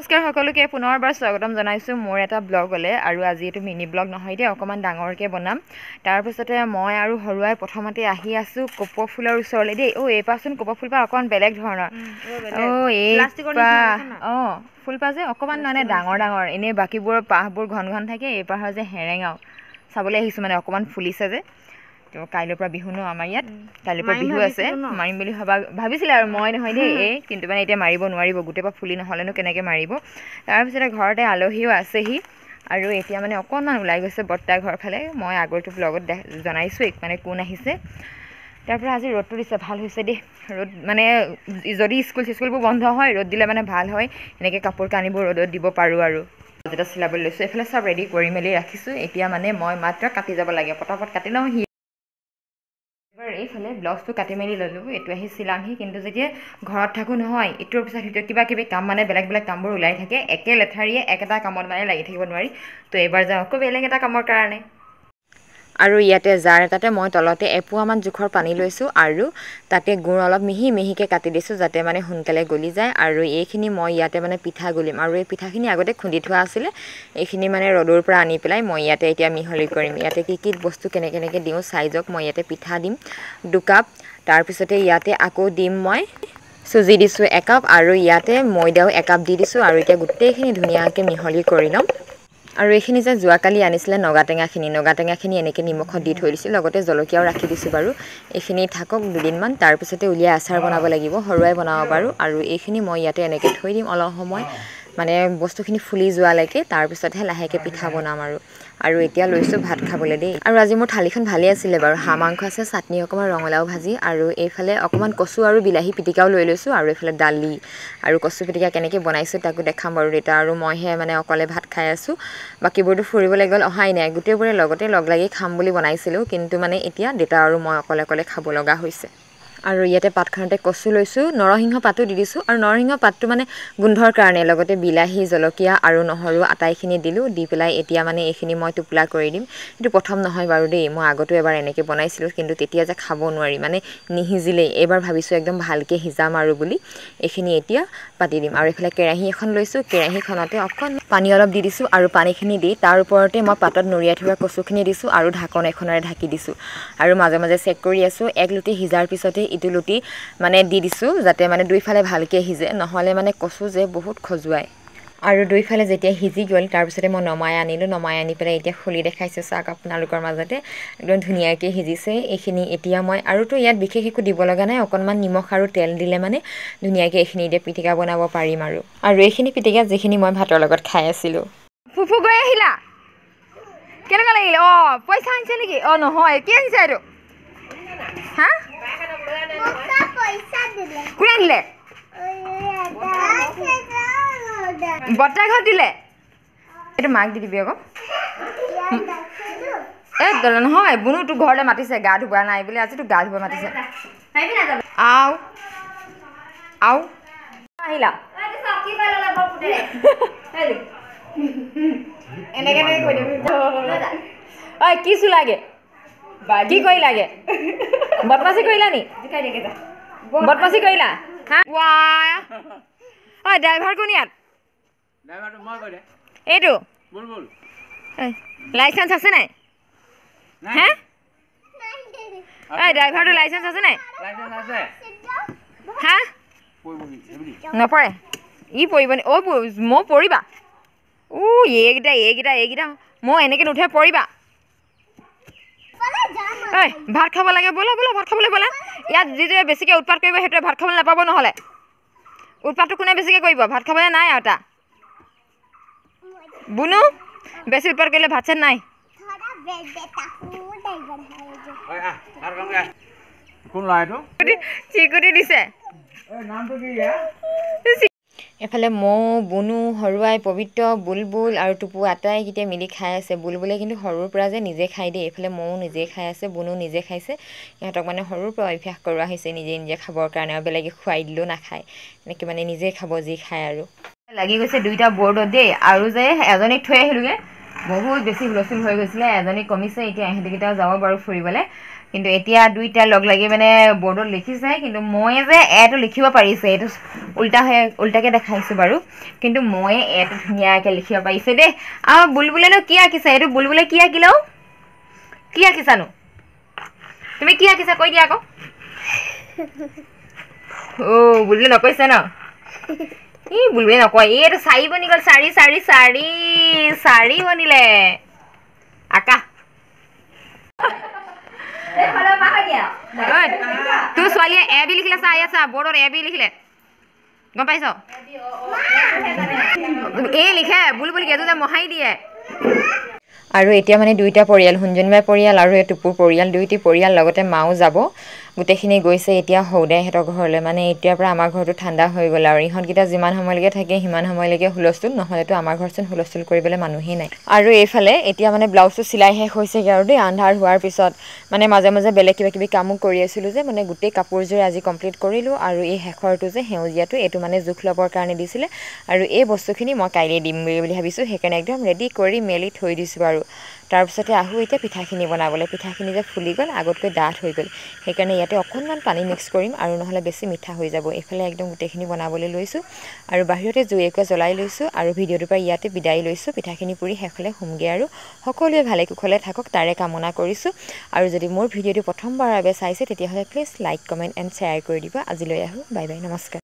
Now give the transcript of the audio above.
নমস্কাৰ সকলোকে পুনৰবাৰ স্বাগতম জনাইছোঁ মোৰ এটা ব্লগলৈ আৰু আজি এইটো মিনি ব্লগ নহয় দেই অকণমান ডাঙৰকৈ বনাম তাৰপিছতে মই আৰু হৰুৱাই প্ৰথমতে আহি আছোঁ কপৌ ফুলৰ ওচৰলৈ দেই এইপাচোন কপৌ ফুলপাহ অকণমান বেলেগ ধৰণৰ ফুলপাহ যে অকণমান মানে ডাঙৰ ডাঙৰ এনেই বাকীবোৰ পাহবোৰ ঘন ঘন থাকে এইপাহৰ যে হেৰেঙাও চাবলৈ আহিছোঁ মানে অকণমান ফুলিছে যে তো কাইলৈৰ পৰা বিহু ন আমাৰ ইয়াত কাইলৈৰ পৰা বিহু আছে মাৰিম বুলি ভাবিছিলে আৰু মই নহয় দেই কিন্তু মানে এতিয়া মাৰিব নোৱাৰিব গোটেইপাহ ফুলি নহ'লেনো কেনেকৈ মাৰিব তাৰপিছতে ঘৰতে আলহীও আছেহি আৰু এতিয়া মানে অকণমান ওলাই গৈছে বৰ্তা ঘৰ ফালে মই আগৰটো ব্লগত জনাইছোঁ মানে কোন আহিছে তাৰপৰা আজি ৰ'দটো দিছে ভাল হৈছে দেই ৰ'দ মানে যদি স্কুলবোৰ বন্ধ হয় ৰ'দ দিলে মানে ভাল হয় এনেকৈ কাপোৰ কানিবোৰ ৰ'দত দিব পাৰোঁ আৰু যেতিয়া চিলাবলৈ লৈছোঁ এইফালে চব ৰেডি কৰি মেলি ৰাখিছোঁ এতিয়া মানে মই মাত্ৰ কাটি যাব লাগে পটাপট কাটি লওঁ এইফালে ব্লাউজটো কাটি মেলি ল'লোঁ এইটো আহি চিলামহি কিন্তু যেতিয়া ঘৰত থাকোঁ নহয় ইটোৰ পিছত সিটো কিবা কিবি কাম মানে বেলেগ বেলেগ কামবোৰ ওলাই থাকে একে লেঠাৰিয়ে একেটা কামত মানে লাগি থাকিব নোৱাৰি তো এইবাৰ যাওঁ আকৌ বেলেগ এটা কামৰ কাৰণে আৰু ইয়াতে জাৰ এটাতে মই তলতে এপোৱামান জোখৰ পানী লৈছোঁ আৰু তাতে গুড় অলপ মিহি মিহিকৈ কাটি দিছোঁ যাতে মানে সোনকালে গলি যায় আৰু এইখিনি মই ইয়াতে মানে পিঠা গুলিম আৰু এই পিঠাখিনি আগতে খুন্দি থোৱা আছিলে এইখিনি মানে ৰ'দৰ পৰা আনি পেলাই মই ইয়াতে এতিয়া মিহলি কৰিম ইয়াতে কি বস্তু কেনেকৈ দিওঁ চাইজক মই ইয়াতে পিঠা দিম 2 কাপ তাৰপিছতে ইয়াতে আকৌ দিম মই চুজি দিছোঁ 1 কাপ আৰু ইয়াতে ময়দাও 1 কাপ দি দিছোঁ আৰু এতিয়া গোটেইখিনি ধুনীয়াকৈ মিহলি কৰি ল'ম আৰু এইখিনি যে যোৱাকালি আনিছিলে নগাটেঙাখিনি এনেকৈ নিমখত দি থৈ দিছোঁ লগতে জলকীয়াও ৰাখি দিছোঁ বাৰু এইখিনি থাকক দুদিনমান তাৰপিছতে উলিয়াই আচাৰ বনাব লাগিব হৰুৱাই বনাব পাৰোঁ আৰু এইখিনি মই ইয়াতে এনেকৈ থৈ দিম অলপ সময় মানে বস্তুখিনি ফুলি যোৱালৈকে তাৰপিছতহে লাহেকৈ পিঠা বনাম আৰু এতিয়া লৈছোঁ ভাত খাবলৈ দেই আৰু আজি মোৰ থালিখন ভালেই আছিলে বাৰু হাঁহ মাংস আছে চাটনি অকণমান ৰঙালাও ভাজি আৰু এইফালে অকণমান কচু আৰু বিলাহী পিটিকাও লৈ লৈছোঁ আৰু এইফালে দালি আৰু কচু পিটিকা কেনেকৈ বনাইছোঁ তাকো দেখাম বাৰু দেউতা আৰু মইহে মানে অকলে ভাত খাই আছোঁ বাকীবোৰতো ফুৰিবলৈ গ'ল অহাই নাই গোটেইবোৰে লগতে লগ লাগি খাম বুলি বনাইছিলোঁ কিন্তু মানে এতিয়া দেউতা আৰু মই অকলে খাব লগা হৈছে আৰু ইয়াতে পাতখনতে কচু লৈছোঁ নৰসিংহ পাতো দি দিছোঁ আৰু নৰসিংহ পাতটো মানে গোন্ধৰ কাৰণে লগতে বিলাহী জলকীয়া আৰু নহৰু আটাইখিনি দিলোঁ দি পেলাই এতিয়া মানে এইখিনি মই টোপোলা কৰি দিম কিন্তু প্ৰথম নহয় বাৰু দেই মই আগতো এবাৰ এনেকৈ বনাইছিলোঁ কিন্তু তেতিয়া যে খাব নোৱাৰি মানে নিসিজিলেই এইবাৰ ভাবিছোঁ একদম ভালকৈ সিজাম আৰু বুলি এইখিনি এতিয়া পাতি দিম আৰু এইফালে কেৰাহী এখন লৈছোঁ কেৰাহীখনতে অকণ পানী অলপ দি দিছোঁ আৰু পানীখিনি দি তাৰ ওপৰতে মই পাতত নৰিয়াই থোৱা কচুখিনি দিছোঁ আৰু ঢাকন এখনেৰে ঢাকি দিছোঁ আৰু মাজে মাজে চেক কৰি আছোঁ এক লুটি সিজাৰ পিছতে ইটো লুটি মানে দি দিছোঁ যাতে মানে দুইফালে ভালকৈ সিজে নহ'লে মানে কচু যে বহুত খজুৱায় আৰু দুইফালে যেতিয়া সিজি গ'ল তাৰপিছতে মই নমাই আনি পেলাই এতিয়া খুলি দেখাইছোঁ চাওক আপোনালোকৰ মাজতে একদম ধুনীয়াকৈ সিজিছে এইখিনি এতিয়া মই আৰুতো ইয়াত বিশেষ একো দিব লগা নাই অকণমান নিমখ আৰু তেল দিলে মানে ধুনীয়াকৈ এইখিনি এতিয়া পিটিকা বনাব পাৰিম আৰু এইখিনি পিটিকা যিখিনি মই ভাতৰ লগত খাই আছিলোঁ ফুফু গৈ আহিলা কেনেকুৱা লাগিল পইচা আনিছে নেকি নহয় কি আনিছে এইটো হা কোনে দিলে বৰ্তাৰ ঘৰত দিলে এইটো মাক দি দিবি আকৌ নহয় বুনু তোৰ ঘৰলৈ মাতিছে গা ধুবা নাই বুলি আজি তোক গা ধুব মাতিছে আও আহিলা কি চুলাগে কি কৰিলাগে বদমাচি কৰিলা নি বদমাচি কৰিলা ড্ৰাইভাৰ কোন ইয়াত এইটো লাইচেন্স আছে নাই হে ড্ৰাইভাৰটো লাইচেন্স আছে নাই হা নপৰে ই পৰিব নি মই পৰিবা এইকেইটা মই এনেকৈ নুঠে পৰিবা ভাত খাব লাগে ব'লা ভাত খাবলৈ ব'লা ইয়াত যিটোৱে বেছিকৈ উৎপাত কৰিব সেইটোৱে ভাত খাবলৈ নাপাব নহ'লে উৎপাতটো কোনে বেছিকৈ কৰিব ভাত খাবলৈ নাই আৰু এটা বুনু বেছি উৎপাত কৰিলে ভাত চাত নাই চিকুটি দিছে এফালে মৌ বুনু হৰুৱাই পবিত্ৰ বুলবুল আৰু টুপু আটাইকেইটাই মিলি খাই আছে বুলবুলে কিন্তু সৰুৰ পৰা যে নিজে খাই দিয়ে এইফালে মৌ নিজে খাই আছে বুনু নিজে খাইছে ইহঁতক মানে সৰুৰ পৰা অভ্যাস কৰোৱা হৈছে নিজে খাবৰ কাৰণে আৰু বেলেগে খুৱাই দিলেও নাখায় এনেকৈ মানে নিজে খাব যি খায় আৰু লাগি গৈছে দুইটা বৰ্ডত দেই আৰু যে এজনীক থৈ আহিলোগৈ বহুত বেছি হুলস্থুল হৈ গৈছিলে এজনী কমিছে এতিয়া ইহঁতকেইটাও যাব বাৰু ফুৰিবলৈ কিন্তু এতিয়া দুইটা লগ লাগি মানে বৰ্ডত লিখিছে কিন্তু মই যে এটো লিখিব পাৰিছে এইটো উল্টাকে দেখাইছোঁ বাৰু কিন্তু মই এটো ধুনীয়াকৈ লিখিব পাৰিছে দেই আৰু বুলবুলেনো কি আঁকিছে এইটো বুলবুলে কি আঁকিলেও কি আঁকিছানো তুমি কি আঁকিছা কৈ দিয়া আকৌ বুলবুলে নকৈছে ন বুলবুলে নকয় এইটো 4 বনি গ'ল 4 বনিলে আঁকা তোৰ ছোৱালীয়ে এ বি লিখিলে চাই আছা বৰ্ডত এ বি লিখিলে গম পাইছ এই লিখে বুলবুলি এইটো যে মহাই দিয়ে আৰু এতিয়া মানে দুইটা পৰিয়াল হুঞ্জুনিবাই পৰিয়াল আৰু এই টুপুৰ পৰিয়াল দুইটি পৰিয়াল লগতে মাও যাব গোটেইখিনি গৈছে এতিয়া সৌদাইহঁতৰ ঘৰলৈ মানে এতিয়াৰ পৰা আমাৰ ঘৰটো ঠাণ্ডা হৈ গ'ল আৰু ইহঁতকেইটা যিমান সময়লৈকে থাকে সিমান সময়লৈকে হুলস্থুল নহ'লেতো আমাৰ ঘৰচোন হুলস্থুল কৰিবলৈ মানুহেই নাই আৰু এইফালে এতিয়া মানে ব্লাউজটো চিলাই শেষ হৈছেগৈ আৰু দেই আন্ধাৰ হোৱাৰ পিছত মানে মাজে মাজে বেলেগ কিবা কামো কৰি আছিলোঁ যে মানে গোটেই কাপোৰযোৰ আজি কমপ্লিট কৰিলোঁ আৰু এই শেষৰটো যে সেউজীয়াটো এইটো মানে জোখ ল'বৰ কাৰণে দিছিলে আৰু এই বস্তুখিনি মই কাইলৈ দিম বুলি ভাবিছোঁ সেইকাৰণে একদম ৰেডি কৰি মেলি থৈ দিছোঁ আৰু তাৰপিছতে আহোঁ এতিয়া পিঠাখিনি বনাবলৈ পিঠাখিনি যে ফুলি গ'ল আগতকৈ ডাঠ হৈ গ'ল সেইকাৰণে ইয়াতে অকণমান পানী মিক্স কৰিম আৰু নহ'লে বেছি মিঠা হৈ যাব এইফালে একদম গোটেইখিনি বনাবলৈ লৈছোঁ আৰু বাহিৰতে জুই একুৰা জ্বলাই লৈছোঁ আৰু ভিডিঅ'টোৰ পৰা ইয়াতে বিদায় লৈছোঁ পিঠাখিনি পুৰি শেষলৈ হোমগৈ আৰু সকলোৱে ভালে কুশলে থাকক তাৰে কামনা কৰিছোঁ আৰু যদি মোৰ ভিডিঅ'টো প্ৰথমবাৰৰ বাবে চাইছে তেতিয়াহ'লে please like comment and share কৰি দিবা আজিলৈ আহোঁ বাই বাই নমস্কাৰ